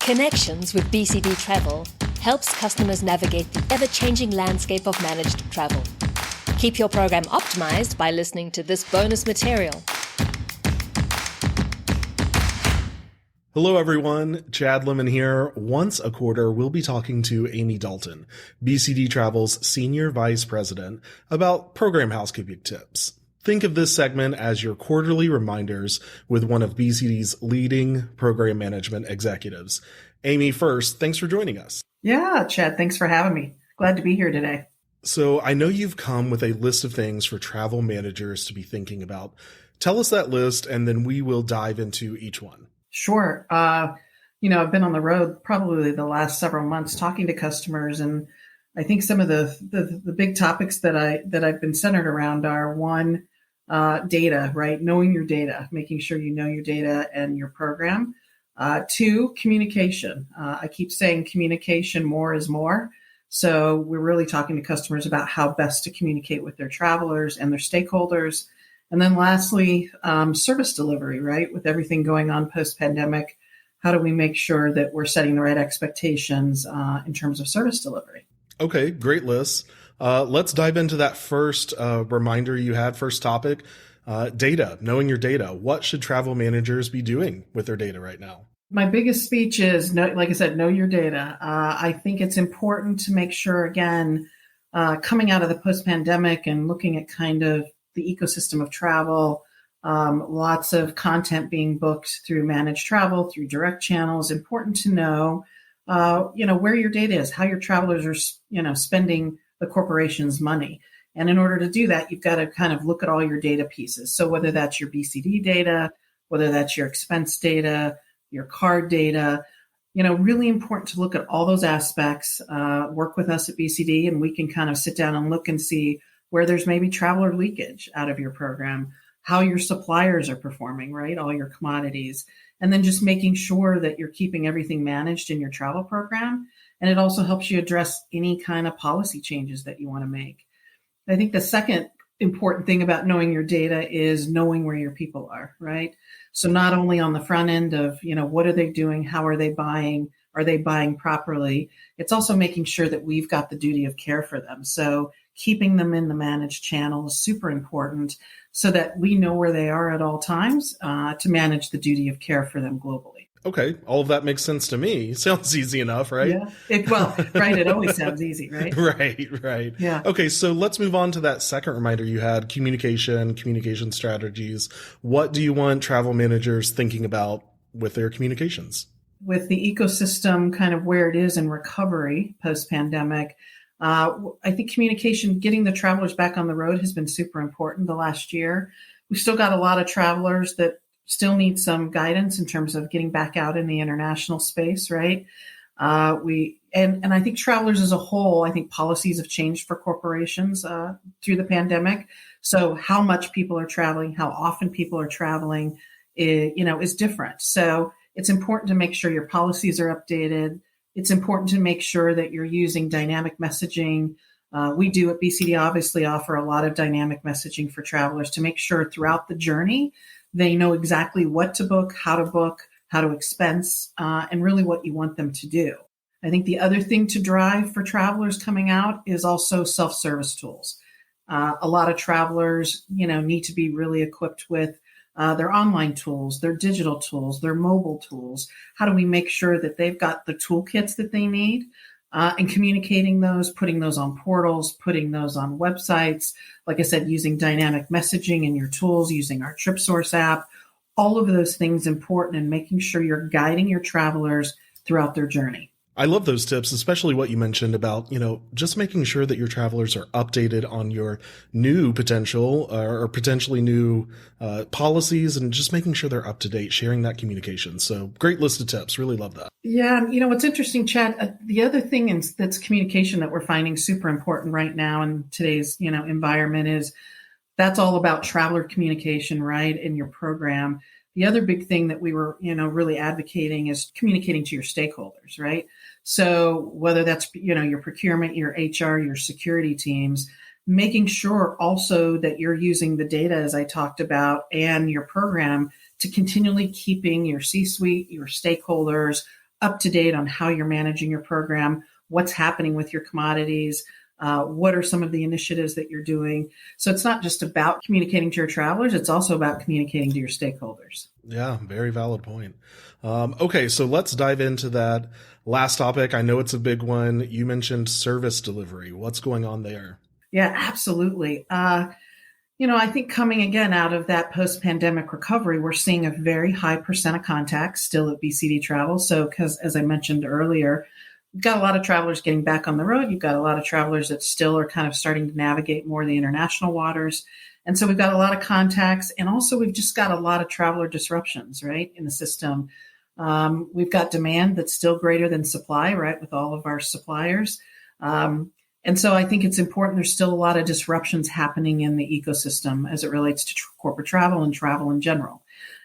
Connections with BCD Travel helps customers navigate the ever-changing landscape of managed travel. Keep your program optimized by listening to this bonus material. Hello, everyone. Chad Lemon here. Once a quarter, we'll be talking to Amy Dalton, BCD Travel's Senior Vice President, about program housekeeping tips. Think of this segment as your quarterly reminders with one of BCD's leading program management executives. Amy, first, thanks for joining us. Yeah, Chad, thanks for having me. Glad to be here today. So I know you've come with a list of things for travel managers to be thinking about. Tell us that list, and then we will dive into each one. Sure. I've been on the road probably the last several months talking to customers, and I think some of the big topics that I've been centered around are one, data, right? Knowing your data, making sure you know your data and your program. Two, communication. I keep saying communication more is more. So we're really talking to customers about how best to communicate with their travelers and their stakeholders. And then lastly, service delivery, right? With everything going on post-pandemic, how do we make sure that we're setting the right expectations in terms of service delivery? Okay, great list. Let's dive into that first reminder you had, first topic, data, knowing your data. What should travel managers be doing with their data right now? My biggest speech is, like I said, know your data. I think it's important to make sure, again, coming out of the post-pandemic and looking at kind of the ecosystem of travel, lots of content being booked through managed travel, through direct channels. Important to know, where your data is, how your travelers are, spending the corporation's money. And in order to do that, you've got to kind of look at all your data pieces. So whether that's your BCD data, whether that's your expense data, your card data, really important to look at all those aspects, work with us at BCD, and we can kind of sit down and look and see where there's maybe traveler leakage out of your program, how your suppliers are performing, right? All your commodities, and then just making sure that you're keeping everything managed in your travel program. And it also helps you address any kind of policy changes that you want to make. I think the second important thing about knowing your data is knowing where your people are, right? So not only on the front end of, what are they doing? How are they buying? Are they buying properly? It's also making sure that we've got the duty of care for them. So keeping them in the managed channel is super important so that we know where they are at all times to manage the duty of care for them globally. Okay, all of that makes sense to me. Sounds easy enough, right? Yeah. Right. It always sounds easy, right? Right. Yeah. Okay, so let's move on to that second reminder you had, communication strategies. What do you want travel managers thinking about with their communications? With the ecosystem kind of where it is in recovery post-pandemic, I think communication, getting the travelers back on the road has been super important the last year. We've still got a lot of travelers that still need some guidance in terms of getting back out in the international space, right? And I think travelers as a whole, I think policies have changed for corporations through the pandemic. So how much people are traveling, how often people are traveling, is different. So it's important to make sure your policies are updated. It's important to make sure that you're using dynamic messaging. We do at BCD obviously offer a lot of dynamic messaging for travelers to make sure throughout the journey they know exactly what to book, how to expense, and really what you want them to do. I think the other thing to drive for travelers coming out is also self-service tools. A lot of travelers, need to be really equipped with their online tools, their digital tools, their mobile tools. How do we make sure that they've got the toolkits that they need? And communicating those, putting those on portals, putting those on websites, like I said, using dynamic messaging in your tools, using our TripSource app, all of those things important and making sure you're guiding your travelers throughout their journey. I love those tips, especially what you mentioned about, just making sure that your travelers are updated on your new potential or potentially new policies and just making sure they're up to date, sharing that communication. So great list of tips. Really love that. Yeah. What's interesting, Chad, the other thing that's communication that we're finding super important right now in today's, environment is that's all about traveler communication, right, in your program. The other big thing that we were, really advocating is communicating to your stakeholders, right? So whether that's, your procurement, your HR, your security teams, making sure also that you're using the data, as I talked about, and your program to continually keeping your C-suite, your stakeholders up to date on how you're managing your program, what's happening with your commodities, what are some of the initiatives that you're doing. So it's not just about communicating to your travelers, it's also about communicating to your stakeholders. Yeah, very valid point. Okay, so let's dive into that last topic. I know it's a big one. You mentioned service delivery. What's going on there? Yeah, absolutely. I think coming again out of that post-pandemic recovery, we're seeing a very high percent of contacts still at BCD Travel. So, because as I mentioned earlier, you've got a lot of travelers getting back on the road. You've got a lot of travelers that still are kind of starting to navigate more of the international waters. And so we've got a lot of contacts. And also we've just got a lot of traveler disruptions, right, in the system. We've got demand that's still greater than supply, right, with all of our suppliers. And so I think it's important. There's still a lot of disruptions happening in the ecosystem as it relates to corporate travel and travel in general.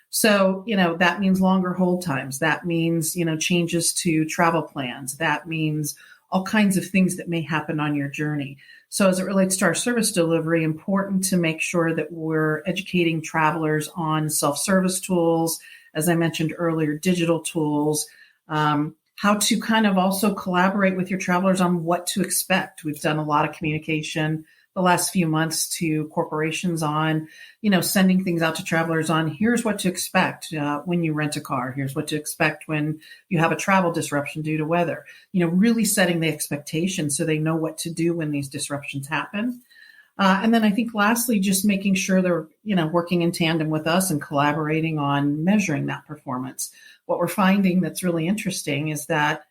So, that means longer hold times. That means, changes to travel plans. That means all kinds of things that may happen on your journey. So as it relates to our service delivery, important to make sure that we're educating travelers on self-service tools, as I mentioned earlier, digital tools, how to kind of also collaborate with your travelers on what to expect. We've done a lot of communication the last few months to corporations on, sending things out to travelers on here's what to expect when you rent a car. Here's what to expect when you have a travel disruption due to weather, really setting the expectation so they know what to do when these disruptions happen. And then I think lastly, just making sure they're, working in tandem with us and collaborating on measuring that performance. What we're finding that's really interesting is that,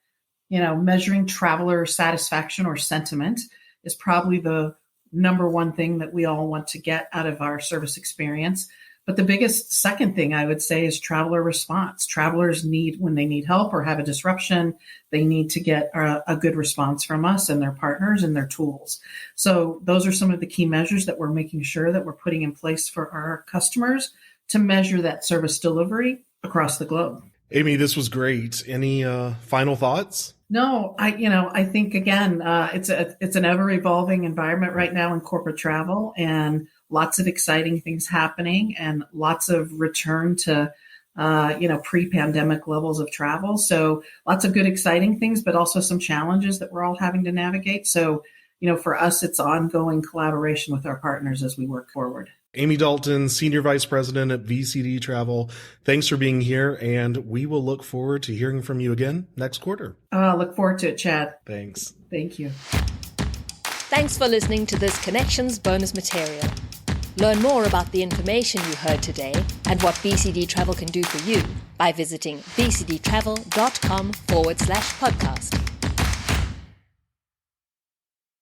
measuring traveler satisfaction or sentiment is probably the number one thing that we all want to get out of our service experience. But the biggest second thing I would say is traveler response. Travelers need, when they need help or have a disruption, they need to get a good response from us and their partners and their tools. So those are some of the key measures that we're making sure that we're putting in place for our customers to measure that service delivery across the globe. Amy, this was great. Any final thoughts? No, I think again, it's an ever evolving environment right now in corporate travel, and lots of exciting things happening, and lots of return to pre-pandemic levels of travel. So lots of good, exciting things, but also some challenges that we're all having to navigate. So for us, it's ongoing collaboration with our partners as we work forward. Amy Dalton, Senior Vice President at BCD Travel, thanks for being here, and we will look forward to hearing from you again next quarter. Look forward to it, Chad. Thanks. Thank you. Thanks for listening to this Connections bonus material. Learn more about the information you heard today and what BCD Travel can do for you by visiting bcdtravel.com/podcast.